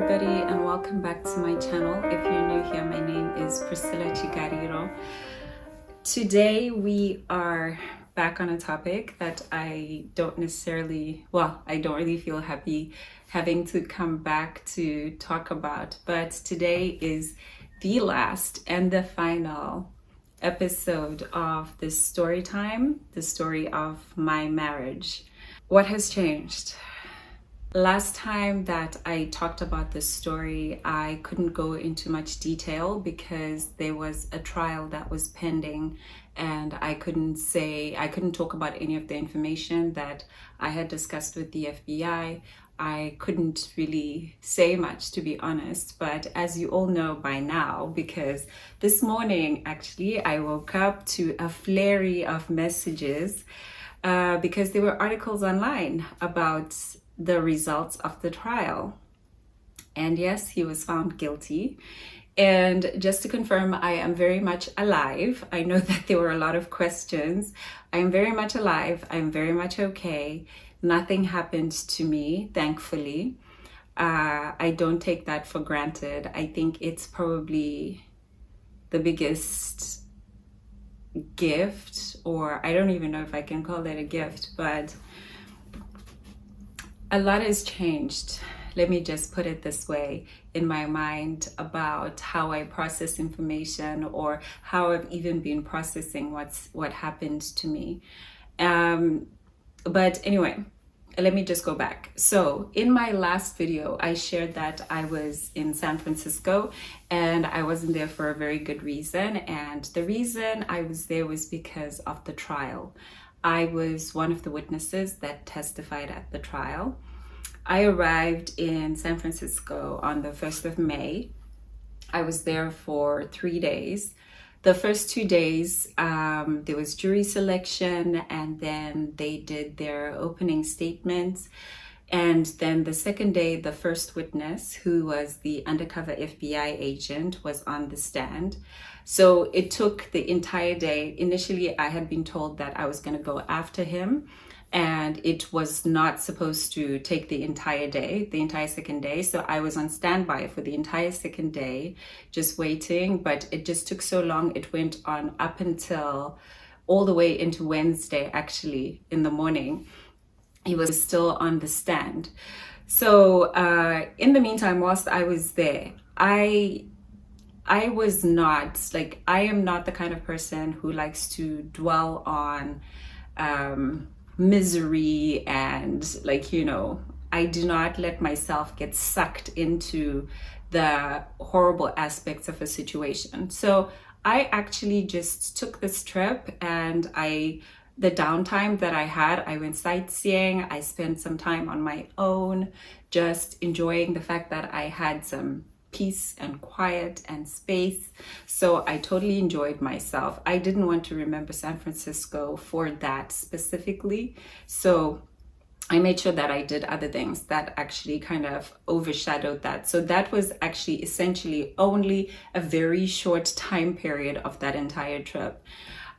everybody, and welcome back to my channel. If you're new here, my name is Priscilla Chigariro. Today we are back on a topic that I don't really feel happy having to come back to talk about, but today is the last and the final episode of this story time, the story of my marriage. What has changed? Last time that I talked about this story, I couldn't go into much detail because there was a trial that was pending, and I couldn't talk about any of the information that I had discussed with the FBI. I couldn't really say much, to be honest, but as you all know by now, because this morning actually I woke up to a flurry of messages because there were articles online about the results of the trial. And yes, he was found guilty. And just to confirm, I am very much alive. I know that there were a lot of questions. I am very much alive. I'm very much okay. Nothing happened to me, thankfully. I don't take that for granted. I think it's probably the biggest gift, or I don't even know if I can call that a gift, but a lot has changed, let me just put it this way, in my mind about how I process information, or how I've even been processing what happened to me. But anyway, let me just go back. So in my last video, I shared that I was in San Francisco and I wasn't there for a very good reason. And the reason I was there was because of the trial. I was one of the witnesses that testified at the trial. I arrived in San Francisco on the 1st of May. I was there for 3 days. The first 2 days, there was jury selection, and then they did their opening statements. And then the second day, the first witness, who was the undercover FBI agent, was on the stand. So it took the entire day. Initially, I had been told that I was going to go after him, and it was not supposed to take the entire day, the entire second day. So I was on standby for the entire second day, just waiting, but it just took so long. It went on up until all the way into Wednesday, actually, in the morning. He was still on the stand. So in the meantime, whilst I was there, I am not the kind of person who likes to dwell on misery, and I do not let myself get sucked into the horrible aspects of a situation. So I actually just took this trip, and the downtime that I had, I went sightseeing. I spent some time on my own, just enjoying the fact that I had some peace and quiet and space. So I totally enjoyed myself. I didn't want to remember San Francisco for that specifically. So I made sure that I did other things that actually kind of overshadowed that. So that was actually essentially only a very short time period of that entire trip.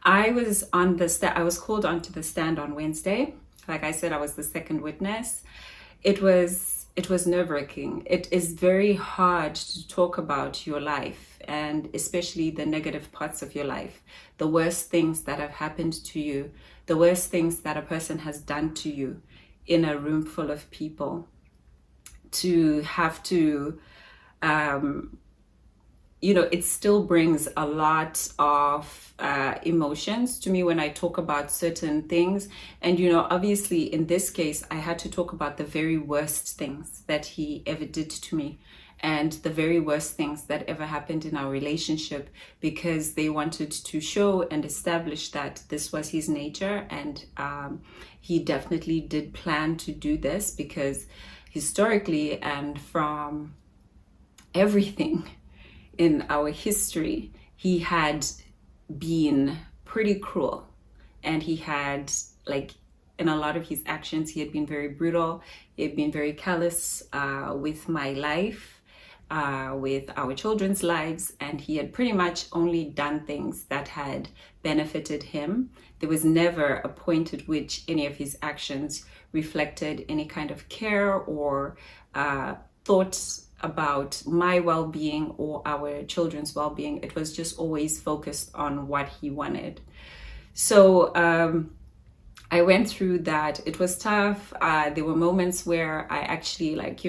I was called onto the stand on Wednesday. Like I said, I was the second witness. It was nerve-wracking. It is very hard to talk about your life, and especially the negative parts of your life, the worst things that have happened to you, the worst things that a person has done to you in a room full of people. To have to, it still brings a lot of emotions to me when I talk about certain things. And, obviously in this case, I had to talk about the very worst things that he ever did to me, and the very worst things that ever happened in our relationship, because they wanted to show and establish that this was his nature. And he definitely did plan to do this, because historically and from everything in our history, he had been pretty cruel, and he had, in a lot of his actions, he had been very brutal. He had been very callous with my life, with our children's lives, and he had pretty much only done things that had benefited him. There was never a point at which any of his actions reflected any kind of care or thought about my well-being or our children's well-being. It was just always focused on what he wanted. So I went through that. It was tough. There were moments where I actually, like,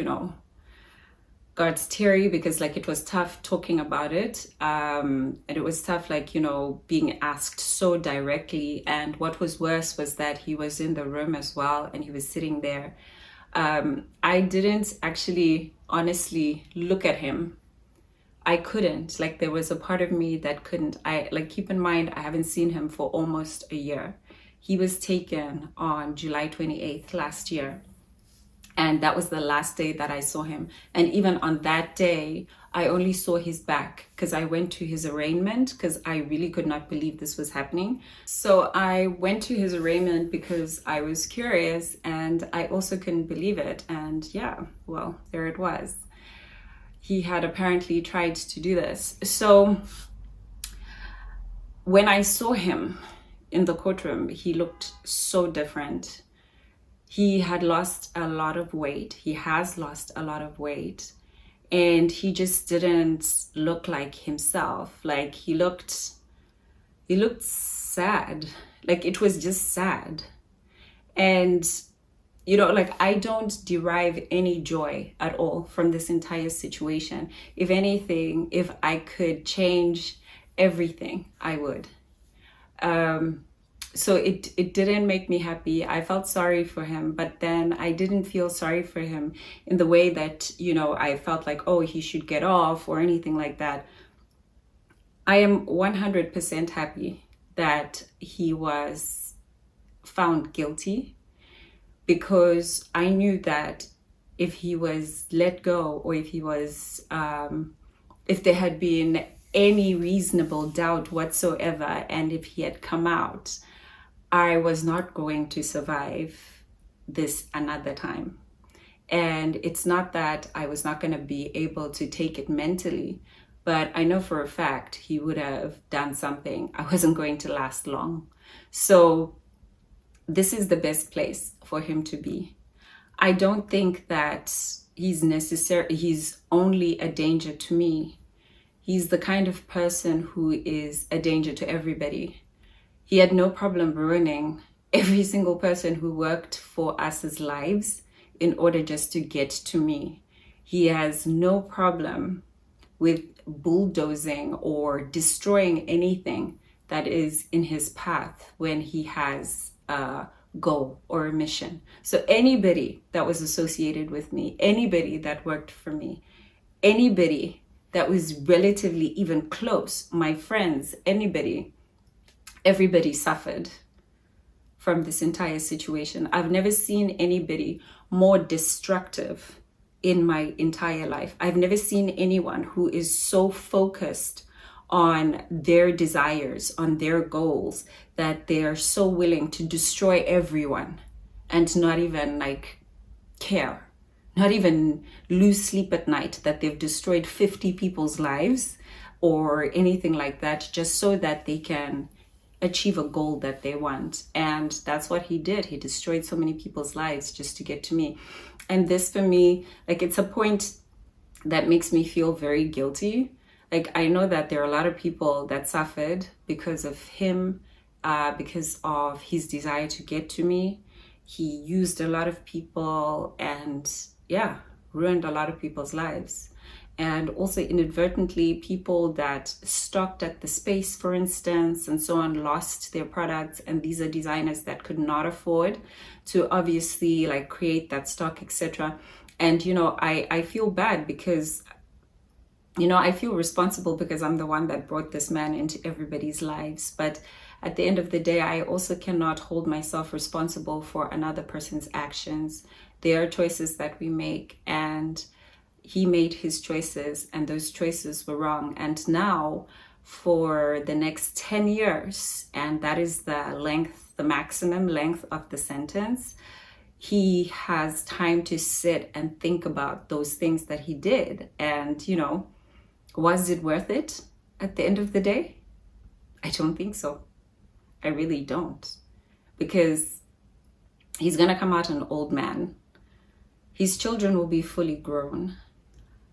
got teary, because like it was tough talking about it, and it was tough, like, being asked so directly. And what was worse was that he was in the room as well, and he was sitting there. I didn't actually honestly look at him. I couldn't. Like, there was a part of me that couldn't. Keep in mind, I haven't seen him for almost a year. He was taken on July 28th last year. And that was the last day that I saw him. And even on that day, I only saw his back, because I went to his arraignment, because I really could not believe this was happening. So I went to his arraignment because I was curious, and I also couldn't believe it. And yeah, well, there it was. He had apparently tried to do this. So when I saw him in the courtroom, he looked so different. He had lost a lot of weight. He has lost a lot of weight. And he just didn't look like himself. Like, he looked sad. Like, it was just sad. And, I don't derive any joy at all from this entire situation. If anything, if I could change everything, I would. So it didn't make me happy. I felt sorry for him, but then I didn't feel sorry for him in the way that, I felt like, oh, he should get off or anything like that. I am 100% happy that he was found guilty, because I knew that if he was let go, or if he was, if there had been any reasonable doubt whatsoever, and if he had come out, I was not going to survive this another time. And it's not that I was not going to be able to take it mentally, but I know for a fact he would have done something. I wasn't going to last long. So this is the best place for him to be. I don't think that he's only a danger to me. He's the kind of person who is a danger to everybody. He had no problem ruining every single person who worked for us's lives in order just to get to me. He has no problem with bulldozing or destroying anything that is in his path when he has a goal or a mission. So anybody that was associated with me, anybody that worked for me, anybody that was relatively even close, my friends, everybody suffered from this entire situation. I've never seen anybody more destructive in my entire life. I've never seen anyone who is so focused on their desires, on their goals, that they are so willing to destroy everyone and not even care, not even lose sleep at night that they've destroyed 50 people's lives or anything like that, just so that they can achieve a goal that they want. And that's what he did. He destroyed so many people's lives just to get to me. And this, for me, it's a point that makes me feel very guilty. I know that there are a lot of people that suffered because of him, because of his desire to get to me. He used a lot of people and ruined a lot of people's lives. And also inadvertently, people that stocked at the space, for instance, and so on, lost their products. And these are designers that could not afford to obviously create that stock, etc. And, I feel bad because, I feel responsible because I'm the one that brought this man into everybody's lives. But at the end of the day, I also cannot hold myself responsible for another person's actions. There are choices that we make, and he made his choices, and those choices were wrong. And now for the next 10 years, and that is the maximum length of the sentence, he has time to sit and think about those things that he did. And, was it worth it at the end of the day? I don't think so. I really don't. Because he's going to come out an old man. His children will be fully grown.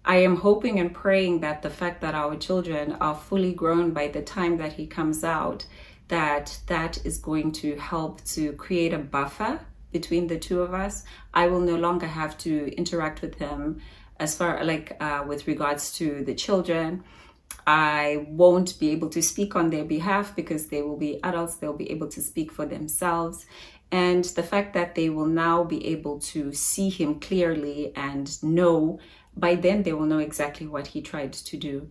I am hoping and praying that the fact that our children are fully grown by the time that he comes out, that is going to help to create a buffer between the two of us. I will no longer have to interact with him as far with regards to the children. I won't be able to speak on their behalf because they will be adults. They'll be able to speak for themselves. And the fact that they will now be able to see him clearly and know, by then they will know exactly what he tried to do.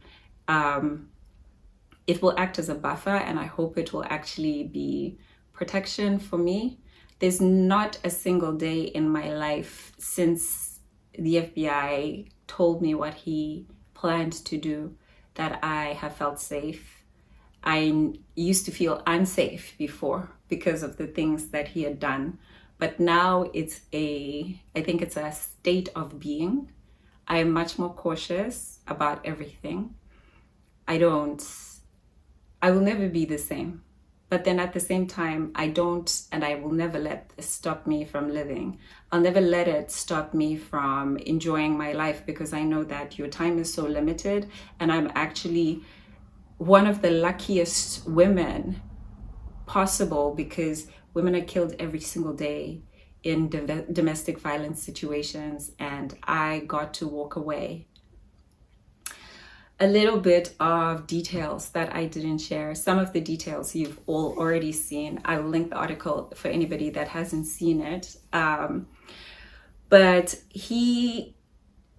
It will act as a buffer, and I hope it will actually be protection for me. There's not a single day in my life since the FBI told me what he planned to do that I have felt safe. I used to feel unsafe before because of the things that he had done. But now I think it's a state of being. I am much more cautious about everything. I will never be the same. But then at the same time, I will never let this stop me from living. I'll never let it stop me from enjoying my life, because I know that your time is so limited, and I'm actually one of the luckiest women possible, because women are killed every single day in domestic violence situations, and I got to walk away. A little bit of details that I didn't share. Some of the details you've all already seen. I will link the article for anybody that hasn't seen it. But the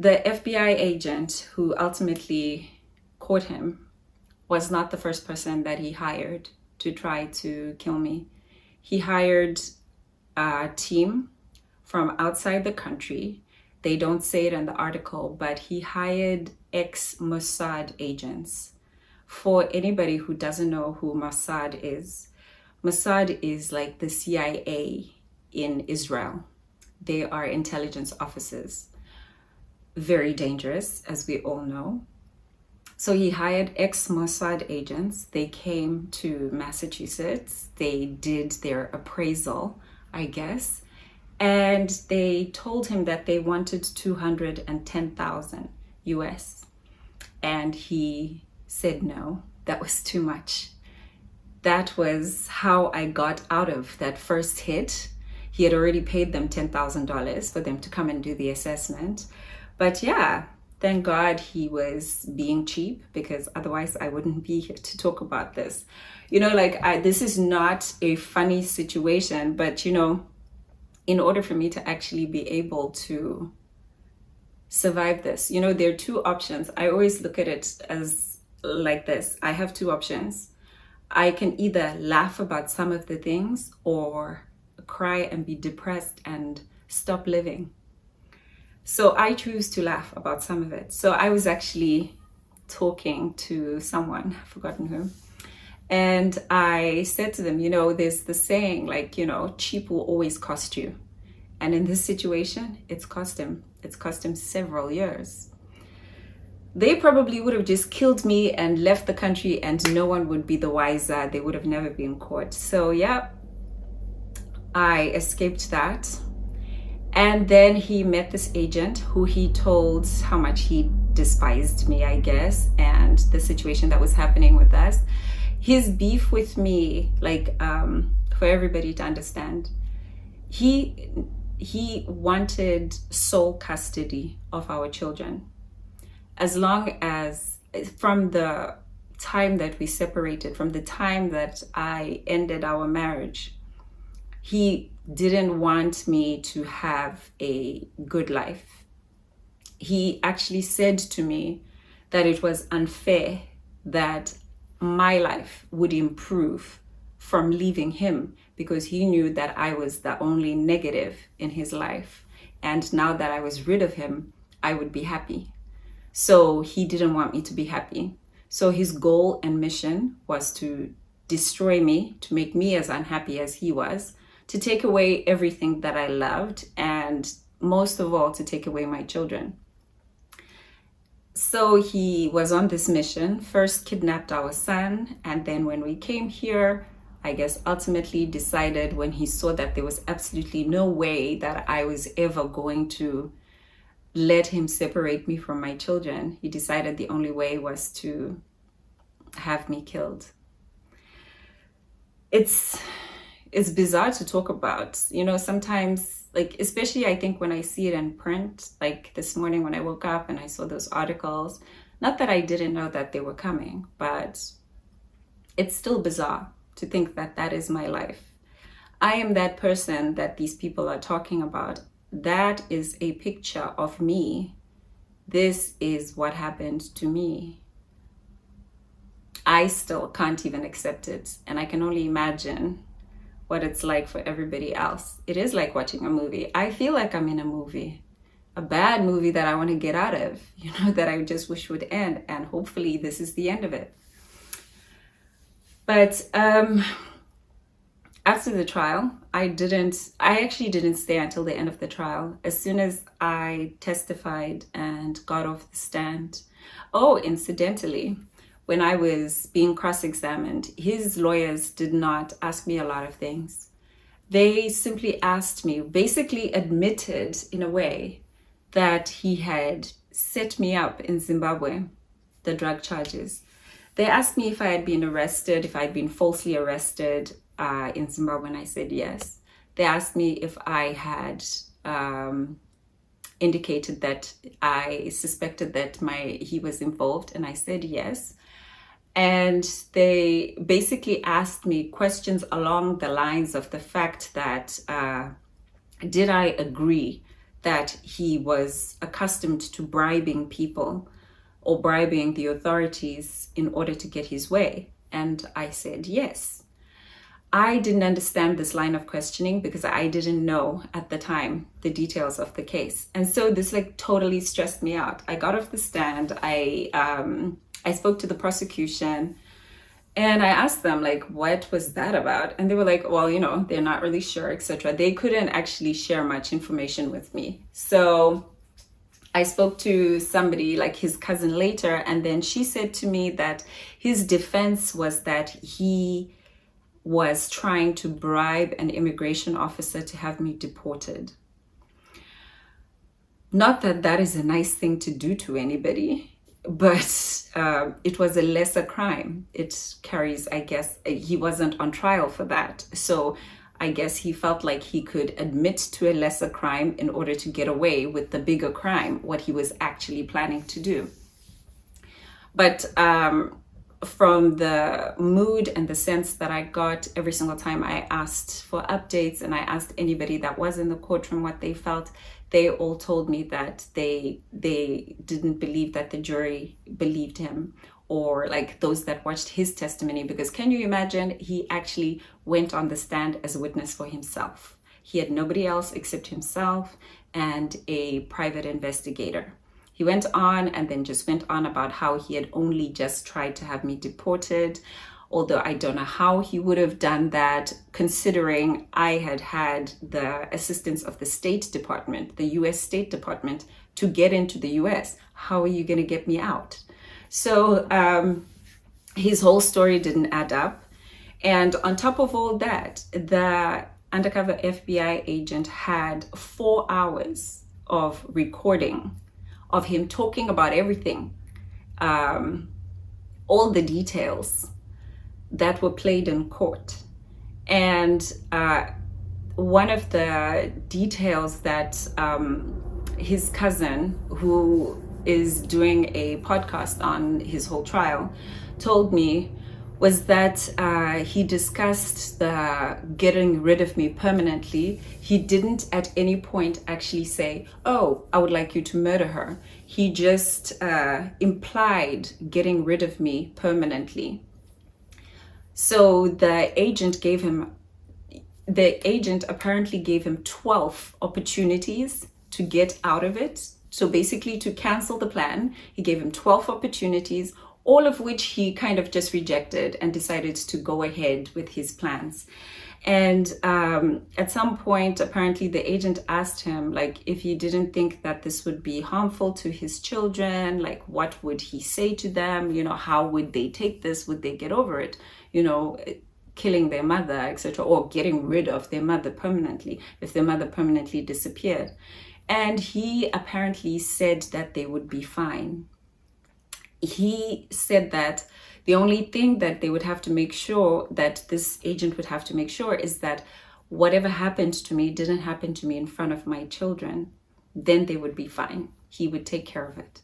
FBI agent who ultimately caught him was not the first person that he hired to try to kill me. He hired a team from outside the country. They don't say it in the article, but he hired ex-Mossad agents. For anybody who doesn't know who Mossad is like the CIA in Israel. They are intelligence officers. Very dangerous, as we all know. So he hired ex-Mossad agents. They came to Massachusetts. They did their appraisal, I guess. And they told him that they wanted 210,000 US. And he said no, that was too much. That was how I got out of that first hit. He had already paid them $10,000 for them to come and do the assessment. But yeah, thank God he was being cheap, because otherwise I wouldn't be here to talk about this. This is not a funny situation, but in order for me to actually be able to survive this, there are two options. I always look at it as like this. I have two options. I can either laugh about some of the things or cry and be depressed and stop living. So I choose to laugh about some of it. So I was actually talking to someone, I've forgotten who, and I said to them, there's the saying, cheap will always cost you. And in this situation, it's cost him several years. They probably would have just killed me and left the country, and no one would be the wiser. They would have never been caught. So yeah, I escaped that. And then he met this agent who he told how much he despised me, I guess, and the situation that was happening with us. His beef with me, for everybody to understand, he wanted sole custody of our children. As long as, from the time that we separated, from the time that I ended our marriage, he didn't want me to have a good life. He actually said to me that it was unfair that my life would improve from leaving him, because he knew that I was the only negative in his life. And now that I was rid of him, I would be happy. So he didn't want me to be happy. So his goal and mission was to destroy me, to make me as unhappy as he was, to take away everything that I loved, and most of all, to take away my children. So he was on this mission, first kidnapped our son, and then when we came here, I guess ultimately decided, when he saw that there was absolutely no way that I was ever going to let him separate me from my children. He decided the only way was to have me killed. It's bizarre to talk about, sometimes, like, especially I think when I see it in print, like this morning when I woke up and I saw those articles, not that I didn't know that they were coming, but it's still bizarre to think that that is my life. I am that person that these people are talking about. That is a picture of me. This is what happened to me. I still can't even accept it. And I can only imagine what it's like for everybody else. It is like watching a movie. I feel like I'm in a movie, a bad movie that I want to get out of, that I just wish would end. And hopefully this is the end of it. But after the trial, I actually didn't stay until the end of the trial. As soon as I testified and got off the stand. Oh, incidentally, when I was being cross-examined, his lawyers did not ask me a lot of things. They simply asked me, basically admitted in a way, that he had set me up in Zimbabwe, the drug charges. They asked me if I had been arrested, if I had been falsely arrested in Zimbabwe, and I said yes. They asked me if I had indicated that I suspected that he was involved, and I said yes. And they basically asked me questions along the lines of the fact that did I agree that he was accustomed to bribing people or bribing the authorities in order to get his way? And I said yes. I didn't understand this line of questioning because I didn't know at the time the details of the case. And so this totally stressed me out. I got off the stand. I spoke to the prosecution and I asked them, what was that about? And they were like, well, they're not really sure, etc. They couldn't actually share much information with me. So I spoke to somebody, like his cousin, later, and then she said to me that his defense was that he was trying to bribe an immigration officer to have me deported. Not that that is a nice thing to do to anybody, but it was a lesser crime. It carries, I guess, he wasn't on trial for that. So I guess he felt like he could admit to a lesser crime in order to get away with the bigger crime, what he was actually planning to do. But from the mood and the sense that I got every single time I asked for updates and I asked anybody that was in the courtroom what they felt, they all told me that they didn't believe that the jury believed him, or those that watched his testimony, because can you imagine, he actually went on the stand as a witness for himself. He had nobody else except himself and a private investigator. He went on and then just went on about how he had only just tried to have me deported, although I don't know how he would have done that, considering I had the assistance of the State Department, the US State Department, to get into the US. How are you going to get me out? So his whole story didn't add up. And on top of all that, the undercover FBI agent had 4 hours of recording of him talking about everything, all the details that were played in court. And one of the details that his cousin, who is doing a podcast on his whole trial, told me was that he discussed the getting rid of me permanently. He didn't at any point actually say, oh, I would like you to murder her. He just implied getting rid of me permanently. So the agent apparently gave him 12 opportunities to get out of it. So basically to cancel the plan, he gave him 12 opportunities, all of which he kind of just rejected and decided to go ahead with his plans. And at some point, apparently the agent asked him, if he didn't think that this would be harmful to his children, what would he say to them? How would they take this? Would they get over it? Killing their mother, etc., or getting rid of their mother permanently, if their mother permanently disappeared. And he apparently said that they would be fine. He said that the only thing that they would have to make sure, that this agent would have to make sure, is that whatever happened to me didn't happen to me in front of my children. Then they would be fine. He would take care of it.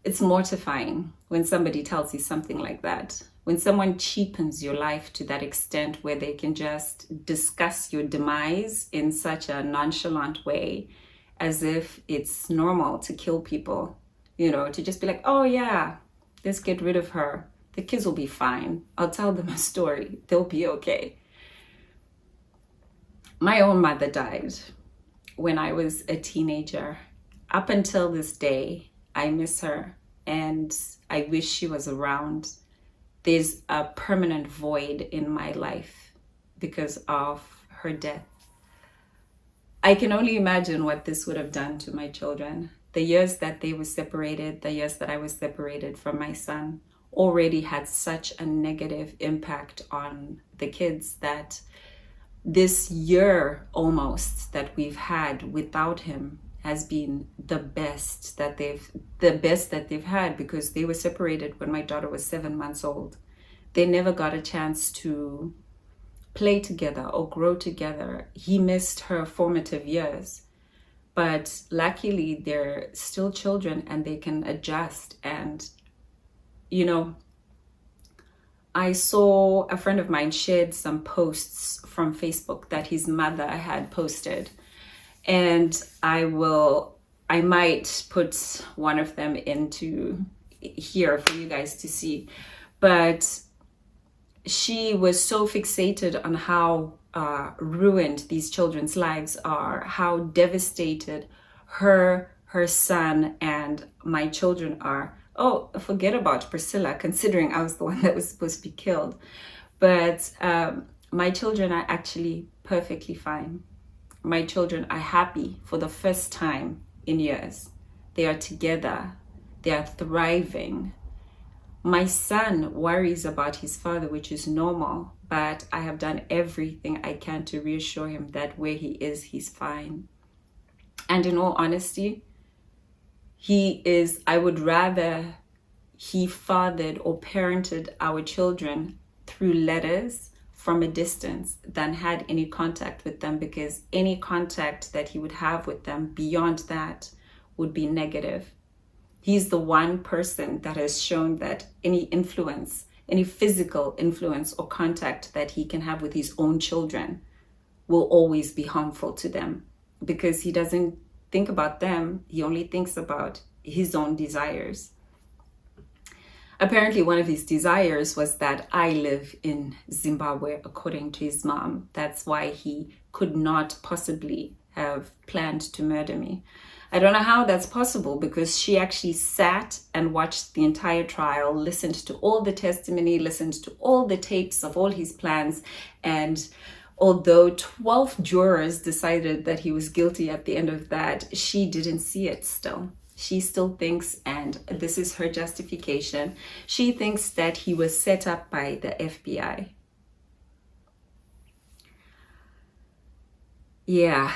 It's mortifying when somebody tells you something like that. When someone cheapens your life to that extent where they can just discuss your demise in such a nonchalant way, as if it's normal to kill people, you know, to just be like, oh yeah, let's get rid of her. The kids will be fine. I'll tell them a story. They'll be okay. My own mother died when I was a teenager. Up until this day, I miss her and I wish she was around. There's a permanent void in my life because of her death. I can only imagine what this would have done to my children. The years that they were separated, the years that I was separated from my son, already had such a negative impact on the kids that this year almost that we've had without him has been the best that they've had, because they were separated when my daughter was 7 months old. They never got a chance to play together or grow together. He missed her formative years, but luckily they're still children and they can adjust. And you know, I saw a friend of mine shared some posts from Facebook that his mother had posted, and I might put one of them into here for you guys to see. But she was so fixated on how ruined these children's lives are, how devastated her son and my children are. Oh, forget about Priscilla, considering I was the one that was supposed to be killed. But my children are actually perfectly fine. My children are happy for the first time in years. They are together. They are thriving. My son worries about his father, which is normal, but I have done everything I can to reassure him that where he is, he's fine. And in all honesty, I would rather he fathered or parented our children through letters from a distance than had any contact with them, because any contact that he would have with them beyond that would be negative. He's the one person that has shown that any influence, any physical influence or contact that he can have with his own children will always be harmful to them, because he doesn't think about them. He only thinks about his own desires. Apparently, one of his desires was that I live in Zimbabwe, according to his mom. That's why he could not possibly have planned to murder me. I don't know how that's possible, because she actually sat and watched the entire trial, listened to all the testimony, listened to all the tapes of all his plans. And although 12 jurors decided that he was guilty at the end of that, she didn't see it still. She still thinks, and this is her justification, she thinks that he was set up by the FBI. Yeah,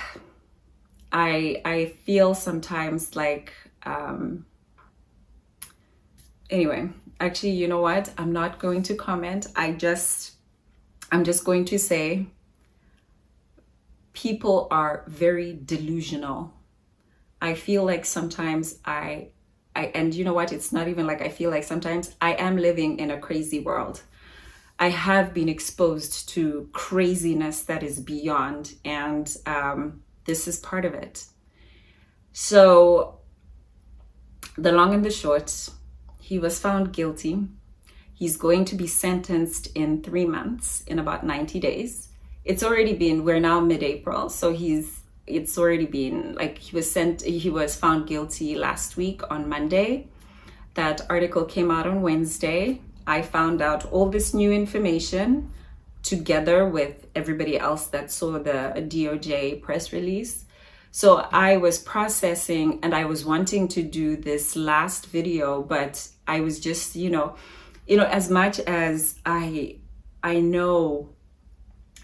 I feel sometimes like, anyway, actually, you know what? I'm not going to comment. I'm just going to say people are very delusional. I feel like sometimes and you know what? It's not even like I feel like sometimes I am living in a crazy world. I have been exposed to craziness that is beyond, and this is part of it. So the long and the short, he was found guilty. He's going to be sentenced in 3 months, in about 90 days. It's already been, we're now mid-April, so it's already been, like, he was found guilty last week on Monday. That article came out on Wednesday. I found out all this new information together with everybody else that saw the DOJ press release. So I was processing, and I was wanting to do this last video, but I was just, you know, as much as I know,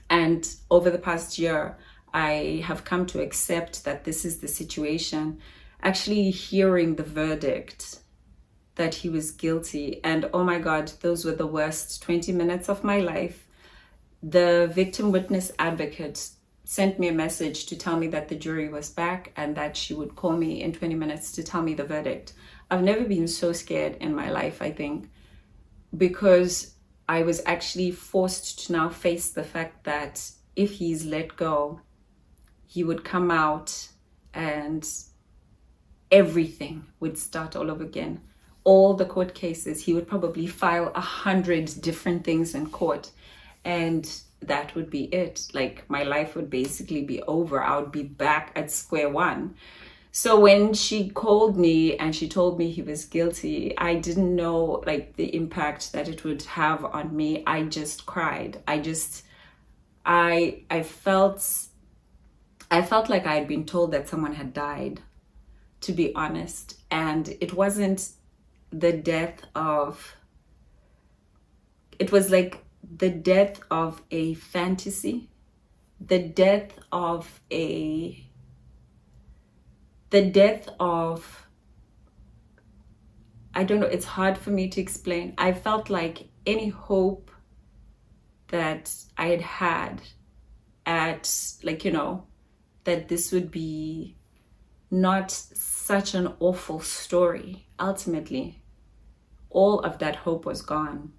and over the past year, I have come to accept that this is the situation. Actually hearing the verdict that he was guilty, and oh my God, those were the worst 20 minutes of my life. The victim witness advocate sent me a message to tell me that the jury was back and that she would call me in 20 minutes to tell me the verdict. I've never been so scared in my life, I think, because I was actually forced to now face the fact that if he's let go, he would come out and everything would start all over again. All the court cases, he would probably file 100 different things in court, and that would be it. Like, my life would basically be over. I would be back at square one. So when she called me and she told me he was guilty, I didn't know like the impact that it would have on me. I just cried. I felt like I had been told that someone had died, to be honest. And it wasn't the death of, it was like the death of a fantasy, the death of, I don't know, it's hard for me to explain. I felt like any hope that I had had at, like, you know, that this would be not such an awful story. Ultimately, all of that hope was gone.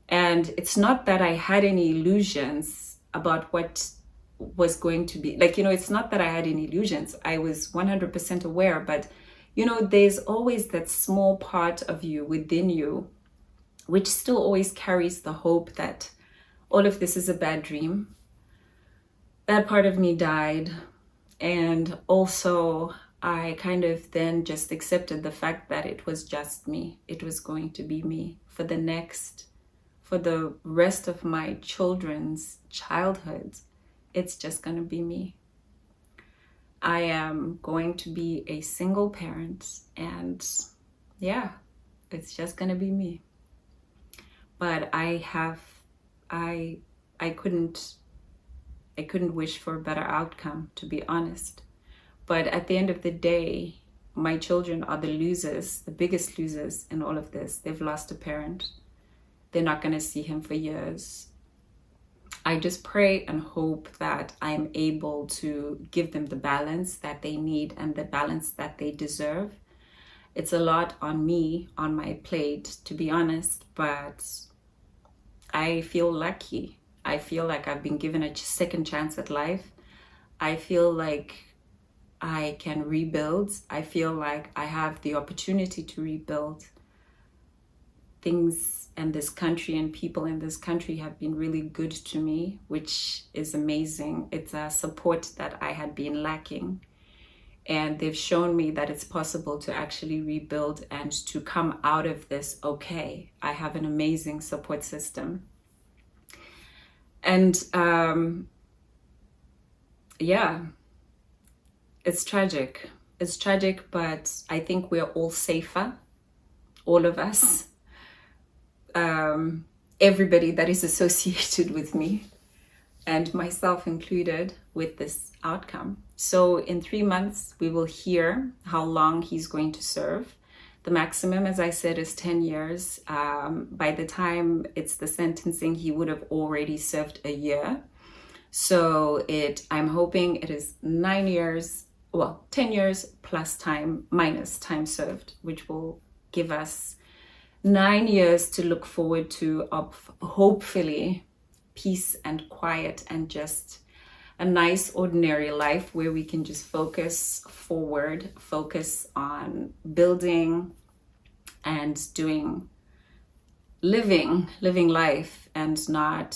And it's not that I had any illusions about what was going to be. Like, you know, it's not that I had any illusions. I was 100% aware, but, you know, there's always that small part of you within you, which still always carries the hope that all of this is a bad dream. That part of me died. And also, I kind of then just accepted the fact that it was just me. It was going to be me for the rest of my children's childhoods. It's just going to be me. I am going to be a single parent, and yeah, it's just going to be me. But I couldn't wish for a better outcome, to be honest. But at the end of the day, my children are the losers, the biggest losers in all of this. They've lost a parent. They're not going to see him for years. I just pray and hope that I'm able to give them the balance that they need and the balance that they deserve. It's a lot on me, on my plate, to be honest, but I feel lucky. I feel like I've been given a second chance at life. I feel like I can rebuild. I feel like I have the opportunity to rebuild. Things and this country and people in this country have been really good to me, which is amazing. It's a support that I had been lacking. And they've shown me that it's possible to actually rebuild and to come out of this okay. I have an amazing support system. And yeah, it's tragic. It's tragic, but I think we're all safer, all of us. Everybody that is associated with me, and myself included, with this outcome. So in 3 months, we will hear how long he's going to serve. The maximum, as I said, is 10 years. By the time it's the sentencing, he would have already served a year. So I'm hoping it is 9 years, well, 10 years plus time minus time served, which will give us 9 years to look forward to, of hopefully peace and quiet and just a nice ordinary life where we can just focus forward, focus on building and living life, and not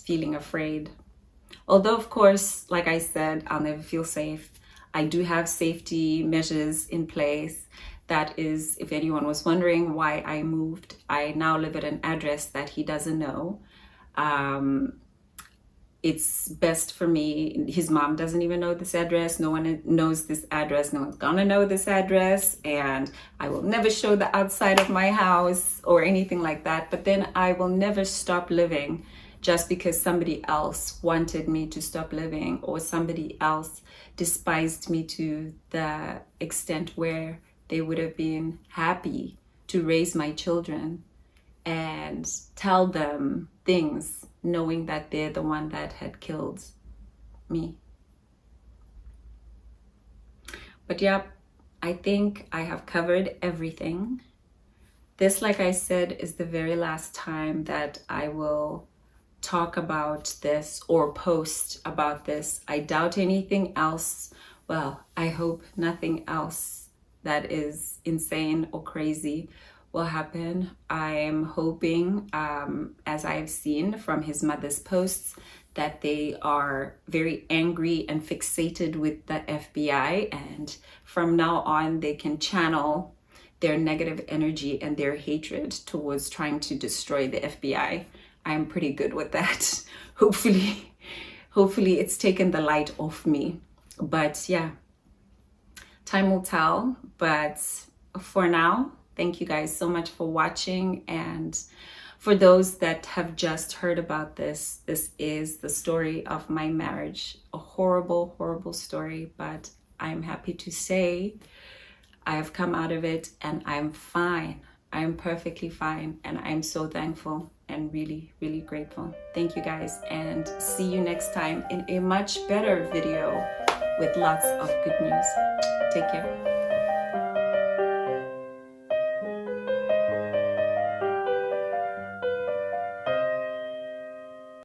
feeling afraid. Although, of course, like I said, I'll never feel safe. I do have safety measures in place. That is, if anyone was wondering why I moved, I now live at an address that he doesn't know. It's best for me. His mom doesn't even know this address. No one knows this address. No one's gonna know this address. And I will never show the outside of my house or anything like that. But then I will never stop living just because somebody else wanted me to stop living, or somebody else despised me to the extent where they would have been happy to raise my children and tell them things knowing that they're the one that had killed me. But yeah, I think I have covered everything. This, like I said, is the very last time that I will talk about this or post about this. I doubt anything else. Well, I hope nothing else that is insane or crazy will happen. I am hoping, as I've seen from his mother's posts, that they are very angry and fixated with the FBI, and from now on they can channel their negative energy and their hatred towards trying to destroy the FBI. I'm pretty good with that. Hopefully it's taken the light off me. But yeah, time will tell. But for now, thank you guys so much for watching. And for those that have just heard about this, this is the story of my marriage. A horrible, horrible story, but I'm happy to say I have come out of it and I'm fine. I'm perfectly fine, and I'm so thankful and really, really grateful. Thank you guys, and see you next time in a much better video with lots of good news. Take care.